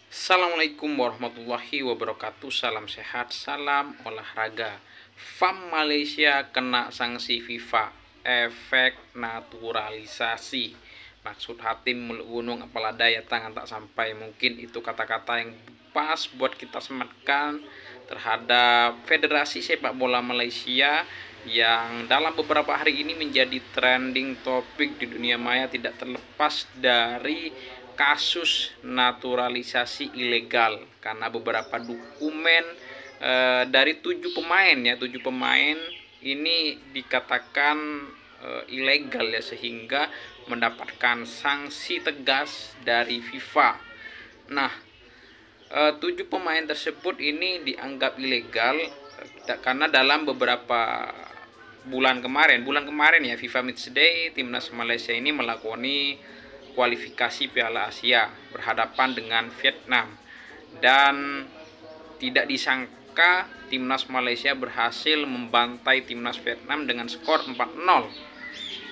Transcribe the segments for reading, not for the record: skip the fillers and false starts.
Assalamualaikum warahmatullahi wabarakatuh. Salam sehat, salam olahraga. FAM Malaysia kena sanksi FIFA, efek naturalisasi. Maksud Hatim Muluk Gunung apalah daya tangan tak sampai. Mungkin itu kata-kata yang pas buat kita sematkan terhadap Federasi Sepak Bola Malaysia yang dalam beberapa hari ini menjadi trending topik di dunia maya, tidak terlepas dari kasus naturalisasi ilegal karena beberapa dokumen dari 7 pemain ini dikatakan ilegal ya, sehingga mendapatkan sanksi tegas dari FIFA. Nah, 7 pemain tersebut ini dianggap ilegal karena dalam beberapa bulan kemarin ya, FIFA Matchday timnas Malaysia ini melakoni kualifikasi Piala Asia berhadapan dengan Vietnam, dan tidak disangka timnas Malaysia berhasil membantai timnas Vietnam dengan skor 4-0.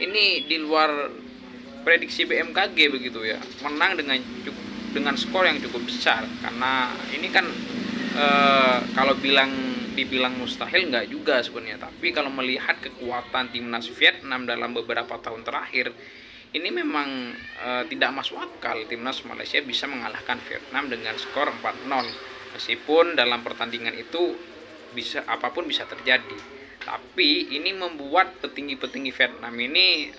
Ini di luar prediksi BMKG begitu ya, menang dengan skor yang cukup besar. Karena ini kan kalau dibilang mustahil nggak juga sebenarnya, tapi kalau melihat kekuatan timnas Vietnam dalam beberapa tahun terakhir ini memang tidak masuk akal timnas Malaysia bisa mengalahkan Vietnam dengan skor 4-0. Meskipun dalam pertandingan itu apapun bisa terjadi, tapi ini membuat petinggi-petinggi Vietnam ini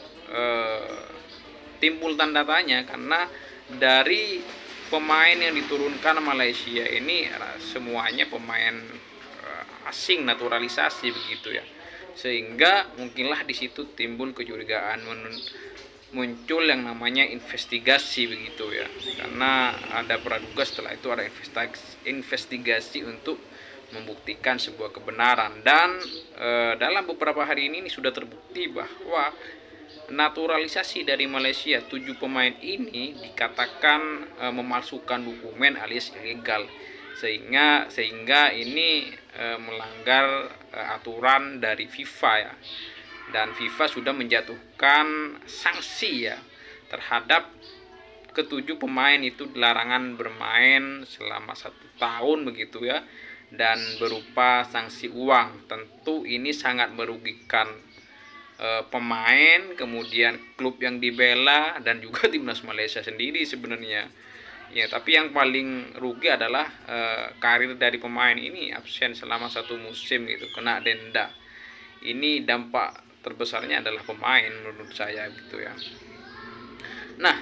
timbul tanda tanya, karena dari pemain yang diturunkan Malaysia ini semuanya pemain asing naturalisasi begitu ya, sehingga mungkinlah di situ timbul kecurigaan, muncul yang namanya investigasi begitu ya, karena ada praduga, setelah itu ada investigasi untuk membuktikan sebuah kebenaran. Dan dalam beberapa hari ini sudah terbukti bahwa naturalisasi dari Malaysia 7 pemain ini dikatakan memalsukan dokumen alias ilegal, sehingga ini melanggar aturan dari FIFA ya, dan FIFA sudah menjatuhkan sanksi ya terhadap ke-7 pemain itu, larangan bermain selama 1 tahun begitu ya, dan berupa sanksi uang. Tentu ini sangat merugikan pemain, kemudian klub yang dibela, dan juga timnas Malaysia sendiri sebenarnya ya. Tapi yang paling rugi adalah karir dari pemain ini absen selama 1 musim gitu, kena denda. Ini dampak terbesarnya adalah pemain menurut saya gitu ya. Nah,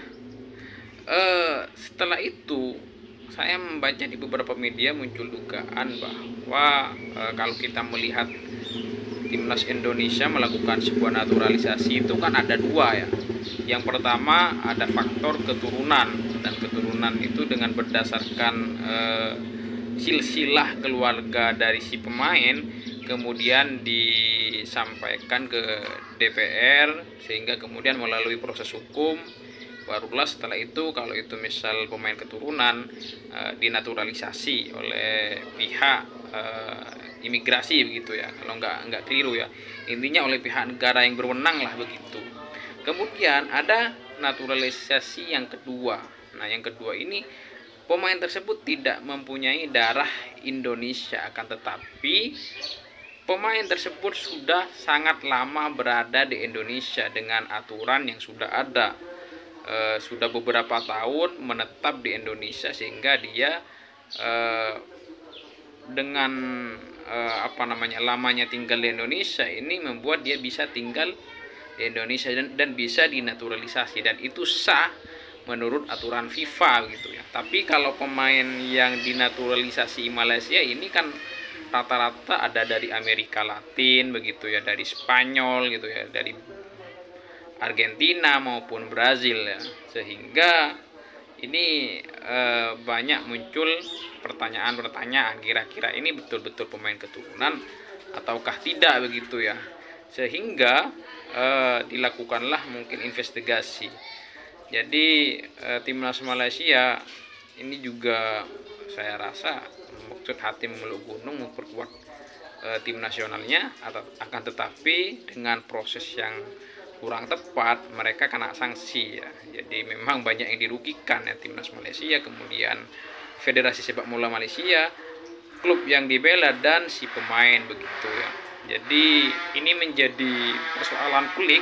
setelah itu saya membaca di beberapa media muncul dugaan bahwa kalau kita melihat timnas Indonesia melakukan sebuah naturalisasi itu kan ada 2 ya. Yang pertama ada faktor keturunan, dan keturunan itu dengan berdasarkan silsilah keluarga dari si pemain kemudian disampaikan ke DPR, sehingga kemudian melalui proses hukum, barulah setelah itu kalau itu misal pemain keturunan dinaturalisasi oleh pihak imigrasi begitu ya, kalau nggak keliru ya, intinya oleh pihak negara yang berwenang lah begitu. Kemudian ada naturalisasi yang kedua. Nah, yang kedua ini pemain tersebut tidak mempunyai darah Indonesia, akan tetapi pemain tersebut sudah sangat lama berada di Indonesia dengan aturan yang sudah ada, sudah beberapa tahun menetap di Indonesia, sehingga dia dengan lamanya tinggal di Indonesia ini membuat dia bisa tinggal di Indonesia dan bisa dinaturalisasi, dan itu sah menurut aturan FIFA gitu ya. Tapi kalau pemain yang dinaturalisasi Malaysia ini kan rata-rata ada dari Amerika Latin begitu ya, dari Spanyol gitu ya, dari Argentina maupun Brazil ya, sehingga ini banyak muncul pertanyaan-pertanyaan, kira-kira ini betul-betul pemain keturunan ataukah tidak begitu ya, sehingga dilakukanlah mungkin investigasi. Jadi timnas Malaysia ini juga saya rasa maksud Hatim Muluk Gunung memperkuat tim nasionalnya, akan tetapi dengan proses yang kurang tepat mereka kena sanksi ya. Jadi memang banyak yang dirugikan ya timnas Malaysia, kemudian Federasi Sepak Bola Malaysia, klub yang dibela, dan si pemain begitu ya. Jadi ini menjadi persoalan pelik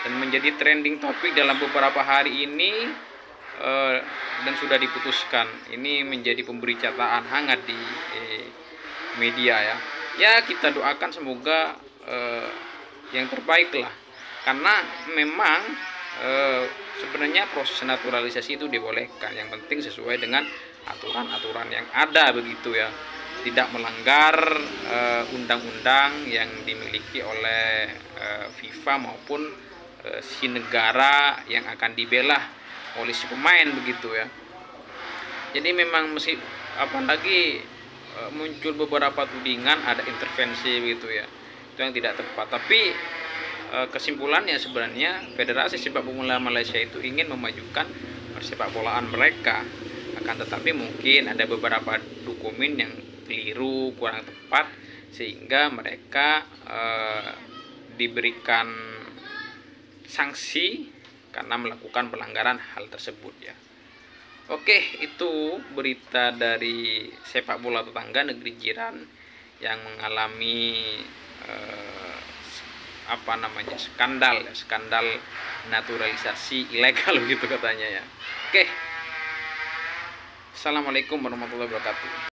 dan menjadi trending topik dalam beberapa hari ini, dan sudah diputuskan. Ini menjadi pemberitaan hangat di media ya. Ya, kita doakan semoga yang terbaik lah, karena memang sebenarnya proses naturalisasi itu dibolehkan, yang penting sesuai dengan aturan-aturan yang ada begitu ya, tidak melanggar undang-undang yang dimiliki oleh FIFA maupun si negara yang akan dibela oleh si pemain begitu ya. Jadi memang mesti apalagi muncul beberapa tudingan ada intervensi begitu ya, itu yang tidak tepat. Tapi kesimpulannya sebenarnya Federasi Sepak Bola Malaysia itu ingin memajukan persepak bolaan mereka, akan tetapi mungkin ada beberapa dokumen yang keliru, kurang tepat, sehingga mereka diberikan sanksi karena melakukan pelanggaran hal tersebut ya. Oke, itu berita dari sepak bola tetangga negeri jiran yang mengalami skandal naturalisasi ilegal gitu katanya ya. Oke. Assalamualaikum warahmatullahi wabarakatuh.